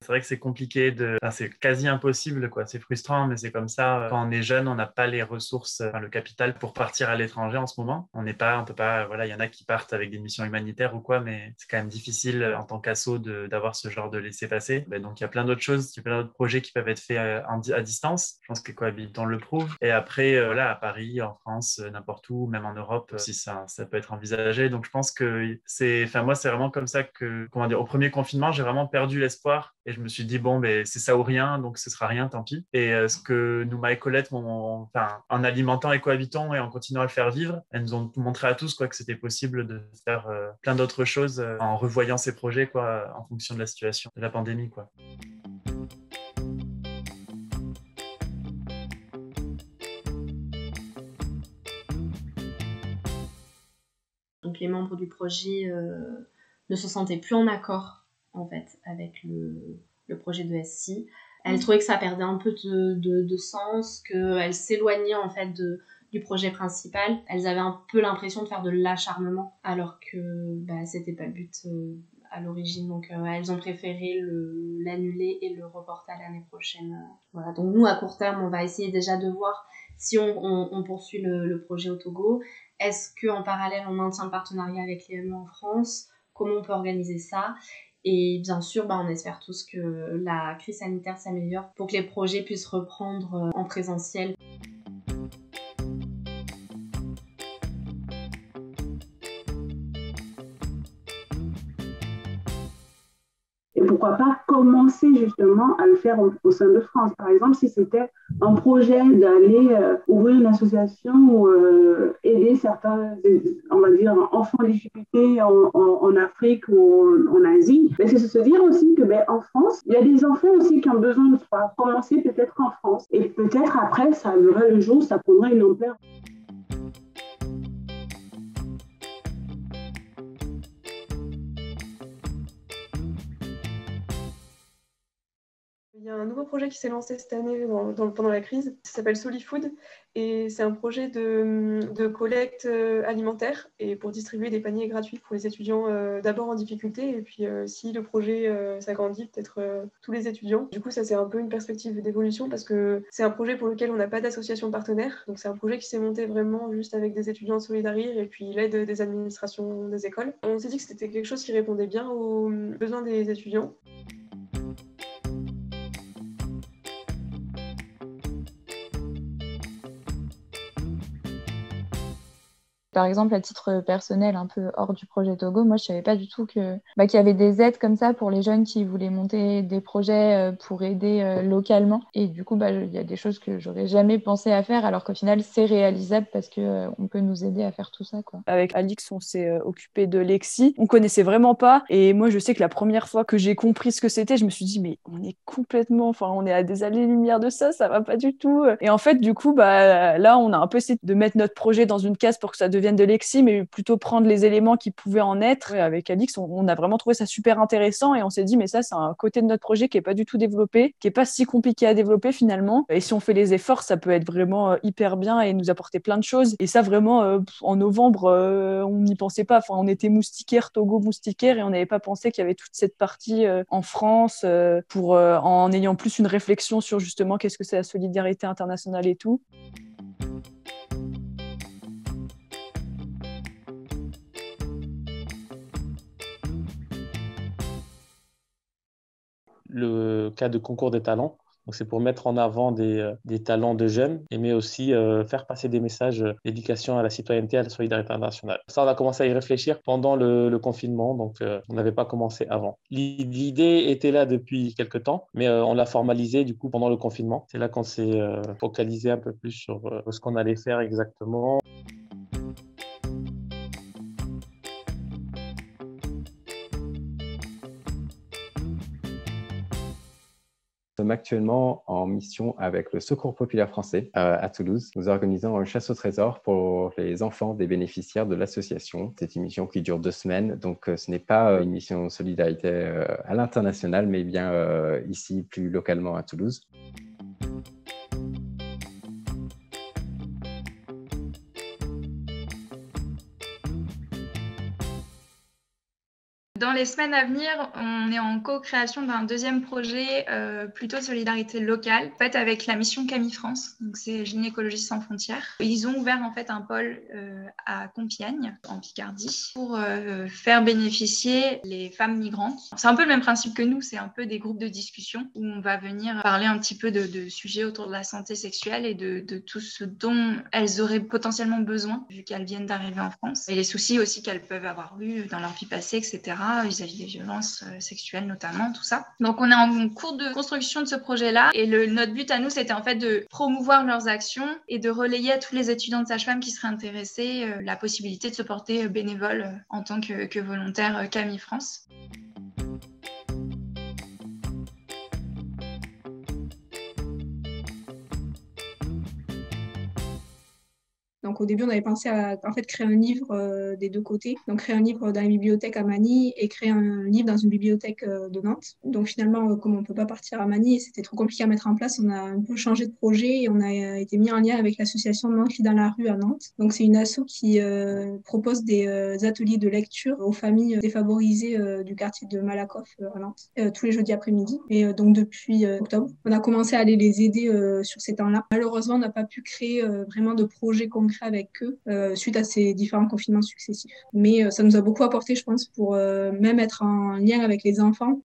C'est vrai que c'est compliqué enfin, c'est quasi impossible, quoi. C'est frustrant, mais c'est comme ça. Quand on est jeune, on n'a pas les ressources, enfin, le capital pour partir à l'étranger en ce moment. On peut pas, voilà, il y en a qui partent avec des missions humanitaires ou quoi, mais c'est quand même difficile en tant qu'asso d'avoir ce genre de laissez-passer. Ben, donc, il y a plein d'autres choses, il y a plein d'autres projets qui peuvent être faits à distance. Je pense que Cohabitant le prouve. Et après, voilà, à Paris, en France, n'importe où, même en Europe, si ça peut être envisagé. Donc, je pense que enfin, moi, c'est vraiment comme ça que, comment dire, au premier confinement, j'ai vraiment perdu l'espoir et je me suis dit, bon, ben, c'est ça ou rien, donc ce sera rien, tant pis. Et ce que Nouma et Colette enfin, en alimentant et cohabitant et en continuant à le faire vivre, elles nous ont montré à tous, quoi, que c'était possible de faire plein d'autres choses en revoyant ces projets, quoi, en fonction de la situation de la pandémie, quoi. Donc les membres du projet ne se sentaient plus en accord en fait avec le projet de SI. Elles trouvaient que ça perdait un peu de sens, qu'elles s'éloignaient en fait du projet principal. Elles avaient un peu l'impression de faire de l'acharnement alors que c'était pas le but à l'origine. Donc elles ont préféré l'annuler et le reporter à l'année prochaine. Voilà. Donc nous à court terme on va essayer déjà de voir si on poursuit le projet au Togo. Est-ce qu'en parallèle, on maintient le partenariat avec l'EME en France? Comment on peut organiser ça? Et bien sûr, on espère tous que la crise sanitaire s'améliore pour que les projets puissent reprendre en présentiel. Et pourquoi pas commencer justement à le faire au sein de France. Par exemple, si c'était un projet d'aller ouvrir une association ou aider certains, on va dire, enfants en difficulté en Afrique ou en Asie, mais c'est se dire aussi que en France, il y a des enfants aussi qui ont besoin de commencer peut-être en France. Et peut-être après, ça verra le jour, ça prendra une ampleur. Il y a un nouveau projet qui s'est lancé cette année pendant la crise, ça s'appelle Solifood et c'est un projet de collecte alimentaire et pour distribuer des paniers gratuits pour les étudiants d'abord en difficulté et puis si le projet s'agrandit, peut-être tous les étudiants. Du coup, ça c'est un peu une perspective d'évolution parce que c'est un projet pour lequel on n'a pas d'association partenaire. Donc c'est un projet qui s'est monté vraiment juste avec des étudiants de Solidarir et puis l'aide des administrations des écoles. On s'est dit que c'était quelque chose qui répondait bien aux besoins des étudiants. Par exemple, à titre personnel, un peu hors du projet Togo, moi, je savais pas du tout qu'il y avait des aides comme ça pour les jeunes qui voulaient monter des projets pour aider localement. Et du coup, il y a des choses que j'aurais jamais pensé à faire, alors qu'au final, c'est réalisable parce que on peut nous aider à faire tout ça, quoi. Avec Alix, on s'est occupé de Lexi. On connaissait vraiment pas. Et moi, je sais que la première fois que j'ai compris ce que c'était, je me suis dit, mais on est à des années-lumière de ça, ça va pas du tout. Et en fait, du coup, là, on a un peu essayé de mettre notre projet dans une case pour que ça devienne de Lexi, mais plutôt prendre les éléments qui pouvaient en être. Et avec Alix, on a vraiment trouvé ça super intéressant et on s'est dit, mais ça, c'est un côté de notre projet qui est pas du tout développé, qui est pas si compliqué à développer finalement. Et si on fait les efforts, ça peut être vraiment hyper bien et nous apporter plein de choses. Et ça, vraiment, en novembre, on n'y pensait pas. Enfin, on était moustiquaire, Togo moustiquaire, et on n'avait pas pensé qu'il y avait toute cette partie en France en ayant plus une réflexion sur justement qu'est-ce que c'est la solidarité internationale et tout. Le cas de concours des talents. Donc, c'est pour mettre en avant des talents de jeunes, mais aussi faire passer des messages d'éducation à la citoyenneté, à la solidarité internationale. Ça, on a commencé à y réfléchir pendant le confinement, donc on n'avait pas commencé avant. L'idée était là depuis quelques temps, mais on l'a formalisé du coup pendant le confinement. C'est là qu'on s'est focalisé un peu plus sur ce qu'on allait faire exactement. Nous sommes actuellement en mission avec le Secours populaire français à Toulouse. Nous organisons une chasse au trésor pour les enfants des bénéficiaires de l'association. C'est une mission qui dure 2 semaines, donc ce n'est pas une mission de solidarité à l'international, mais bien ici, plus localement à Toulouse. Dans les semaines à venir, on est en co-création d'un deuxième projet plutôt de solidarité locale, en fait avec la mission Camille France, donc c'est Gynécologie sans frontières. Ils ont ouvert en fait un pôle à Compiègne, en Picardie, pour faire bénéficier les femmes migrantes. C'est un peu le même principe que nous, c'est un peu des groupes de discussion où on va venir parler un petit peu de sujets autour de la santé sexuelle et de tout ce dont elles auraient potentiellement besoin vu qu'elles viennent d'arriver en France et les soucis aussi qu'elles peuvent avoir eu dans leur vie passée, etc. vis-à-vis des violences sexuelles notamment, tout ça. Donc on est en cours de construction de ce projet-là et notre but à nous, c'était en fait de promouvoir leurs actions et de relayer à tous les étudiants de sage-femme qui seraient intéressés la possibilité de se porter bénévole en tant que volontaire Camille France. Donc au début, on avait pensé à créer un livre des deux côtés. Donc créer un livre dans la bibliothèque à Manille et créer un livre dans une bibliothèque de Nantes. Donc finalement, comme on ne peut pas partir à Manille, c'était trop compliqué à mettre en place, on a un peu changé de projet et on a été mis en lien avec l'association Nantes lit dans la rue à Nantes. Donc c'est une asso qui propose des ateliers de lecture aux familles défavorisées du quartier de Malakoff à Nantes, tous les jeudis après-midi. Et donc depuis octobre, on a commencé à aller les aider sur ces temps-là. Malheureusement, on n'a pas pu créer vraiment de projet concret avec eux suite à ces différents confinements successifs. Mais ça nous a beaucoup apporté, je pense, pour même être en lien avec les enfants.